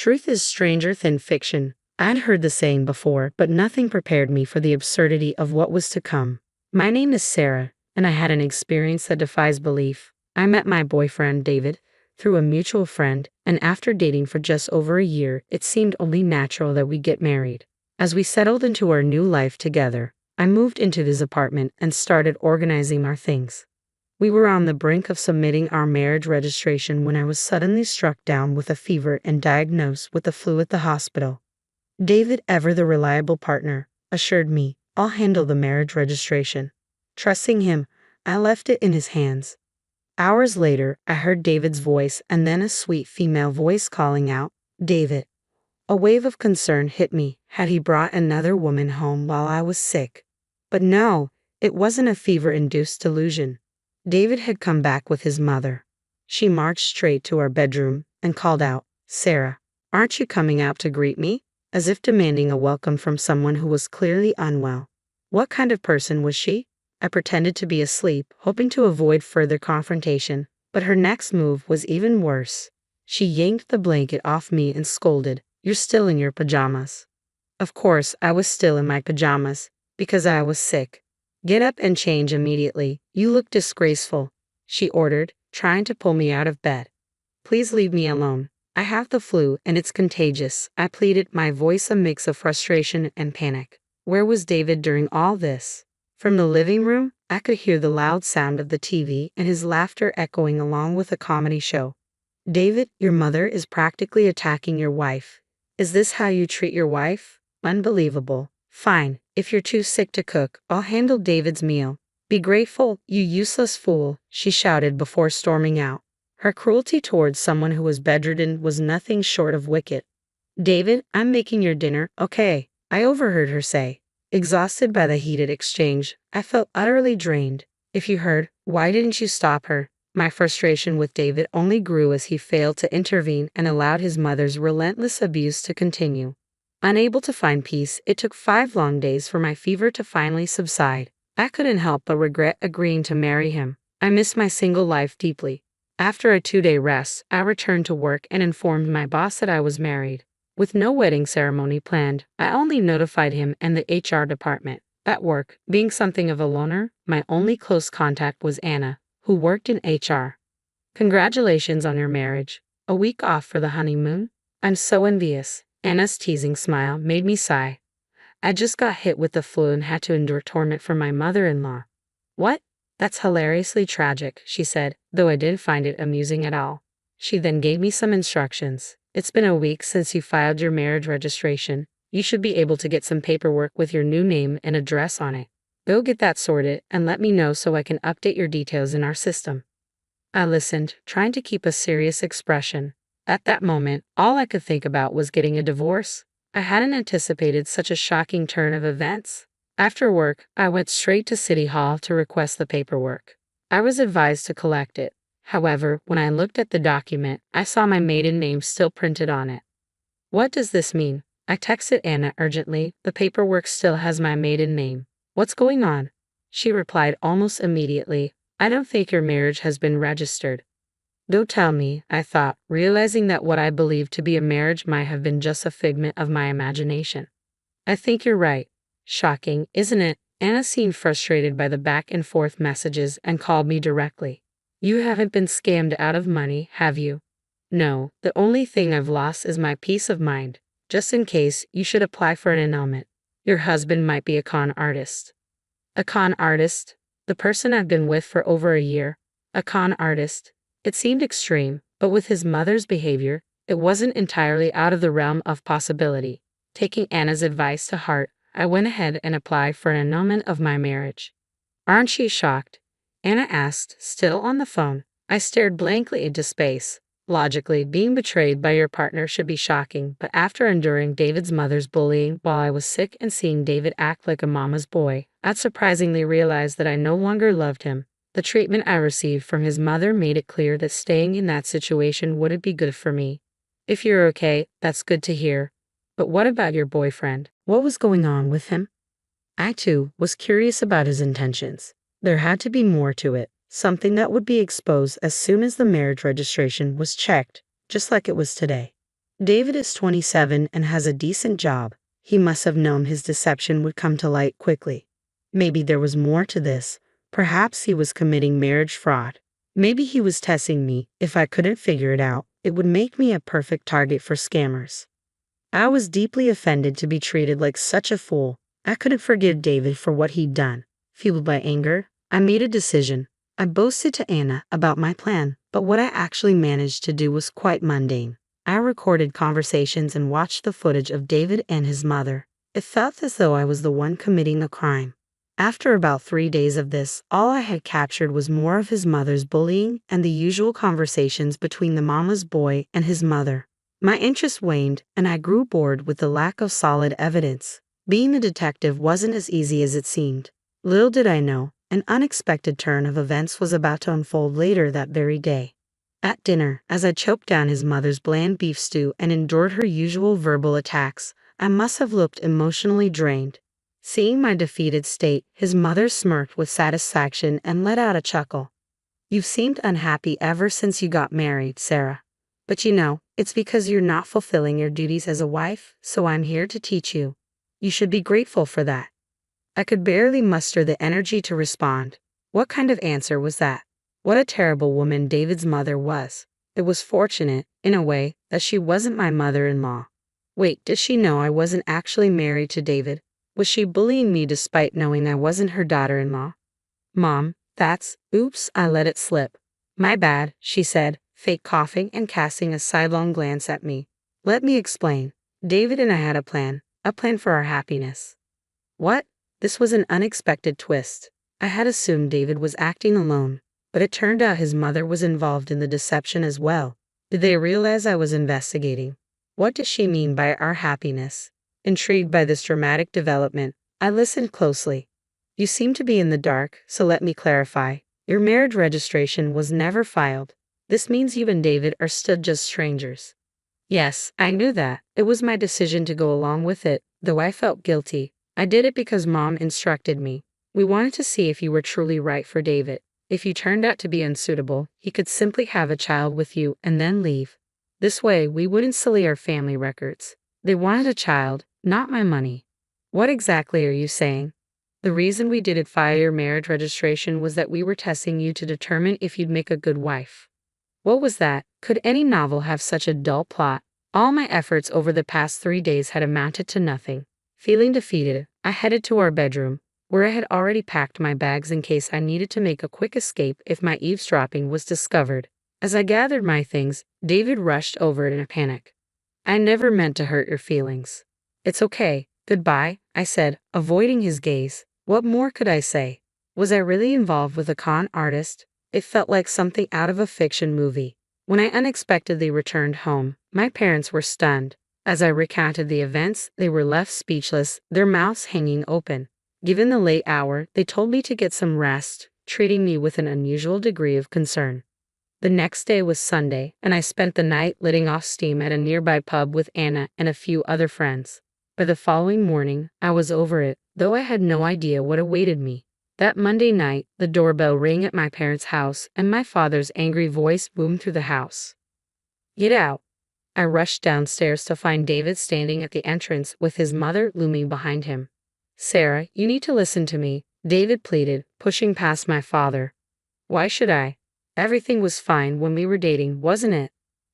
Truth is stranger than fiction. I'd heard the saying before, but nothing prepared me for the absurdity of what was to come. My name is Sarah, and I had an experience that defies belief. I met my boyfriend, David, through a mutual friend, and after dating for just over a year, it seemed only natural that we get married. As we settled into our new life together, I moved into his apartment and started organizing our things. We were on the brink of submitting our marriage registration when I was suddenly struck down with a fever and diagnosed with the flu at the hospital. David, ever the reliable partner, assured me, "I'll handle the marriage registration." Trusting him, I left it in his hands. Hours later, I heard David's voice and then a sweet female voice calling out, "David." A wave of concern hit me. Had he brought another woman home while I was sick? But no, it wasn't a fever-induced delusion. David had come back with his mother. She marched straight to our bedroom and called out, "Sarah, aren't you coming out to greet me?" as if demanding a welcome from someone who was clearly unwell. What kind of person was she? I pretended to be asleep, hoping to avoid further confrontation, but her next move was even worse. She yanked the blanket off me and scolded, "You're still in your pajamas." Of course, I was still in my pajamas, because I was sick. "Get up and change immediately. You look disgraceful," she ordered, trying to pull me out of bed. "Please leave me alone. I have the flu and it's contagious," I pleaded, my voice a mix of frustration and panic. Where was David during all this? From the living room, I could hear the loud sound of the TV and his laughter echoing along with a comedy show. "David, your mother is practically attacking your wife. Is this how you treat your wife? Unbelievable. Fine, if you're too sick to cook, I'll handle David's meal. Be grateful, you useless fool," she shouted before storming out. Her cruelty towards someone who was bedridden was nothing short of wicked. "David, I'm making your dinner, okay," I overheard her say. Exhausted by the heated exchange, I felt utterly drained. If you heard, "Why didn't you stop her?" My frustration with David only grew as he failed to intervene and allowed his mother's relentless abuse to continue. Unable to find peace, it took 5 long days for my fever to finally subside. I couldn't help but regret agreeing to marry him. I missed my single life deeply. After a 2-day rest, I returned to work and informed my boss that I was married. With no wedding ceremony planned, I only notified him and the HR department. At work, being something of a loner, my only close contact was Anna, who worked in HR. "Congratulations on your marriage. A week off for the honeymoon? I'm so envious." Anna's teasing smile made me sigh. "I just got hit with the flu and had to endure torment from my mother-in-law." "What? That's hilariously tragic," she said, though I didn't find it amusing at all. She then gave me some instructions. "It's been a week since you filed your marriage registration. You should be able to get some paperwork with your new name and address on it. Go get that sorted and let me know so I can update your details in our system." I listened, trying to keep a serious expression. At that moment, all I could think about was getting a divorce. I hadn't anticipated such a shocking turn of events. After work, I went straight to City Hall to request the paperwork. I was advised to collect it. However, when I looked at the document, I saw my maiden name still printed on it. "What does this mean?" I texted Anna urgently. "The paperwork still has my maiden name. What's going on?" She replied almost immediately, "I don't think your marriage has been registered." Don't tell me, I thought, realizing that what I believed to be a marriage might have been just a figment of my imagination. "I think you're right." Shocking, isn't it? Anna seemed frustrated by the back and forth messages and called me directly. "You haven't been scammed out of money, have you?" "No, the only thing I've lost is my peace of mind. Just in case, you should apply for an annulment. Your husband might be a con artist." "A con artist? The person I've been with for over a year? A con artist?" It seemed extreme, but with his mother's behavior, it wasn't entirely out of the realm of possibility. Taking Anna's advice to heart, I went ahead and applied for an annulment of my marriage. "Aren't you shocked?" Anna asked, still on the phone. I stared blankly into space. Logically, being betrayed by your partner should be shocking, but after enduring David's mother's bullying while I was sick and seeing David act like a mama's boy, I'd surprisingly realized that I no longer loved him. The treatment I received from his mother made it clear that staying in that situation wouldn't be good for me. "If you're okay, that's good to hear. But what about your boyfriend? What was going on with him?" I, too, was curious about his intentions. There had to be more to it, something that would be exposed as soon as the marriage registration was checked, just like it was today. David is 27 and has a decent job. He must have known his deception would come to light quickly. Maybe there was more to this. Perhaps he was committing marriage fraud. Maybe he was testing me. If I couldn't figure it out, it would make me a perfect target for scammers. I was deeply offended to be treated like such a fool. I couldn't forgive David for what he'd done. Fueled by anger, I made a decision. I boasted to Anna about my plan, but what I actually managed to do was quite mundane. I recorded conversations and watched the footage of David and his mother. It felt as though I was the one committing a crime. After about 3 days of this, all I had captured was more of his mother's bullying and the usual conversations between the mama's boy and his mother. My interest waned, and I grew bored with the lack of solid evidence. Being a detective wasn't as easy as it seemed. Little did I know, an unexpected turn of events was about to unfold later that very day. At dinner, as I choked down his mother's bland beef stew and endured her usual verbal attacks, I must have looked emotionally drained. Seeing my defeated state, his mother smirked with satisfaction and let out a chuckle. "You've seemed unhappy ever since you got married, Sarah. But it's because you're not fulfilling your duties as a wife, so I'm here to teach you. You should be grateful for that." I could barely muster the energy to respond. What kind of answer was that? What a terrible woman David's mother was. It was fortunate, in a way, that she wasn't my mother-in-law. Wait, did she know I wasn't actually married to David? Was she bullying me despite knowing I wasn't her daughter-in-law? "Mom, oops, I let it slip. My bad," she said, fake coughing and casting a sidelong glance at me. "Let me explain. David and I had a plan for our happiness." What? This was an unexpected twist. I had assumed David was acting alone, but it turned out his mother was involved in the deception as well. Did they realize I was investigating? What did she mean by our happiness? Intrigued by this dramatic development, I listened closely. "You seem to be in the dark, so let me clarify. Your marriage registration was never filed. This means you and David are still just strangers." Yes, I knew that. It was my decision to go along with it, though I felt guilty. I did it because Mom instructed me. We wanted to see if you were truly right for David. If you turned out to be unsuitable, he could simply have a child with you and then leave. This way, we wouldn't sully our family records. They wanted a child, not my money. What exactly are you saying? The reason we didn't file your marriage registration was that we were testing you to determine if you'd make a good wife. What was that? Could any novel have such a dull plot? All my efforts over the past 3 days had amounted to nothing. Feeling defeated, I headed to our bedroom, where I had already packed my bags in case I needed to make a quick escape if my eavesdropping was discovered. As I gathered my things, David rushed over in a panic. "I never meant to hurt your feelings." "It's okay. Goodbye," I said, avoiding his gaze. What more could I say? Was I really involved with a con artist? It felt like something out of a fiction movie. When I unexpectedly returned home, my parents were stunned. As I recounted the events, they were left speechless, their mouths hanging open. Given the late hour, they told me to get some rest, treating me with an unusual degree of concern. The next day was Sunday, and I spent the night letting off steam at a nearby pub with Anna and a few other friends. By the following morning, I was over it, though I had no idea what awaited me. That Monday night, the doorbell rang at my parents' house, and my father's angry voice boomed through the house. "Get out." I rushed downstairs to find David standing at the entrance with his mother looming behind him. "Sarah, you need to listen to me," David pleaded, pushing past my father. "Why should I? Everything was fine when we were dating, wasn't it?"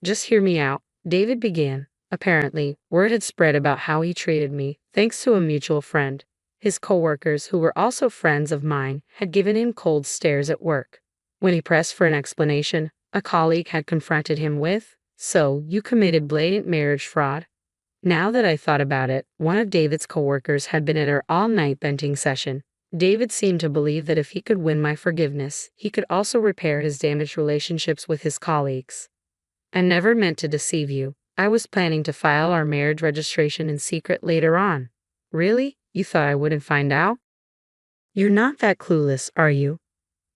"Just hear me out," David began. Apparently, word had spread about how he treated me, thanks to a mutual friend. His coworkers, who were also friends of mine, had given him cold stares at work. When he pressed for an explanation, a colleague had confronted him with, "So, you committed blatant marriage fraud?" Now that I thought about it, one of David's coworkers had been at our all-night venting session. David seemed to believe that if he could win my forgiveness, he could also repair his damaged relationships with his colleagues. "I never meant to deceive you. I was planning to file our marriage registration in secret later on." "Really? You thought I wouldn't find out?" "You're not that clueless, are you?"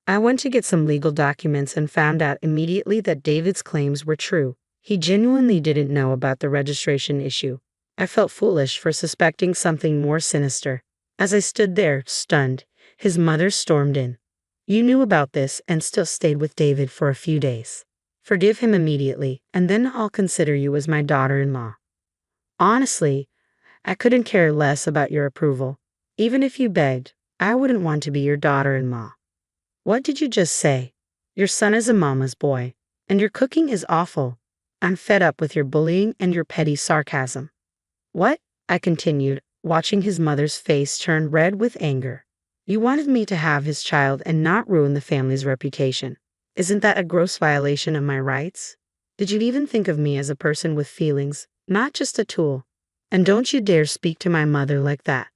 I went to get some legal documents and found out immediately that David's claims were true. He genuinely didn't know about the registration issue. I felt foolish for suspecting something more sinister. As I stood there, stunned, his mother stormed in. "You knew about this and still stayed with David for a few days." Forgive him immediately, and then I'll consider you as my daughter-in-law. Honestly, I couldn't care less about your approval. Even if you begged, I wouldn't want to be your daughter-in-law. What did you just say? Your son is a mama's boy, and your cooking is awful. I'm fed up with your bullying and your petty sarcasm. What? I continued, watching his mother's face turn red with anger. You wanted me to have his child and not ruin the family's reputation. Isn't that a gross violation of my rights? Did you even think of me as a person with feelings, not just a tool? And don't you dare speak to my mother like that.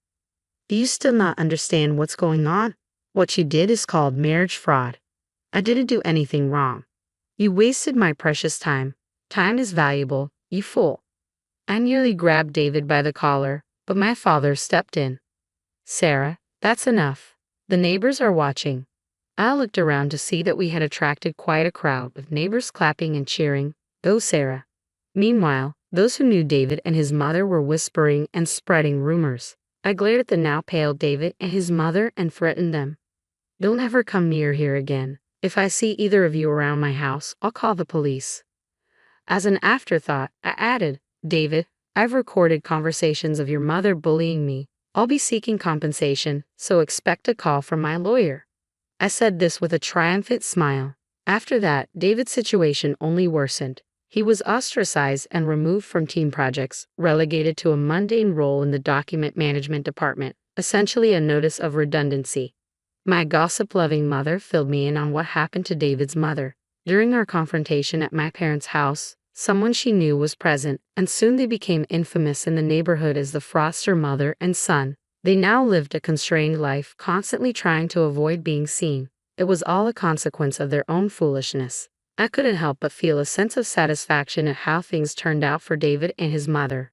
Do you still not understand what's going on? What you did is called marriage fraud. I didn't do anything wrong. You wasted my precious time. Time is valuable, you fool. I nearly grabbed David by the collar, but my father stepped in. Sarah, that's enough. The neighbors are watching. I looked around to see that we had attracted quite a crowd, with neighbors clapping and cheering, "Go Sarah." Meanwhile, those who knew David and his mother were whispering and spreading rumors. I glared at the now pale David and his mother and threatened them. Don't ever come near here again. If I see either of you around my house, I'll call the police. As an afterthought, I added, David, I've recorded conversations of your mother bullying me. I'll be seeking compensation, so expect a call from my lawyer. I said this with a triumphant smile. After that, David's situation only worsened. He was ostracized and removed from team projects, relegated to a mundane role in the document management department, essentially a notice of redundancy. My gossip-loving mother filled me in on what happened to David's mother. During our confrontation at my parents' house, someone she knew was present, and soon they became infamous in the neighborhood as the Foster mother and son. They now lived a constrained life, constantly trying to avoid being seen. It was all a consequence of their own foolishness. I couldn't help but feel a sense of satisfaction at how things turned out for David and his mother.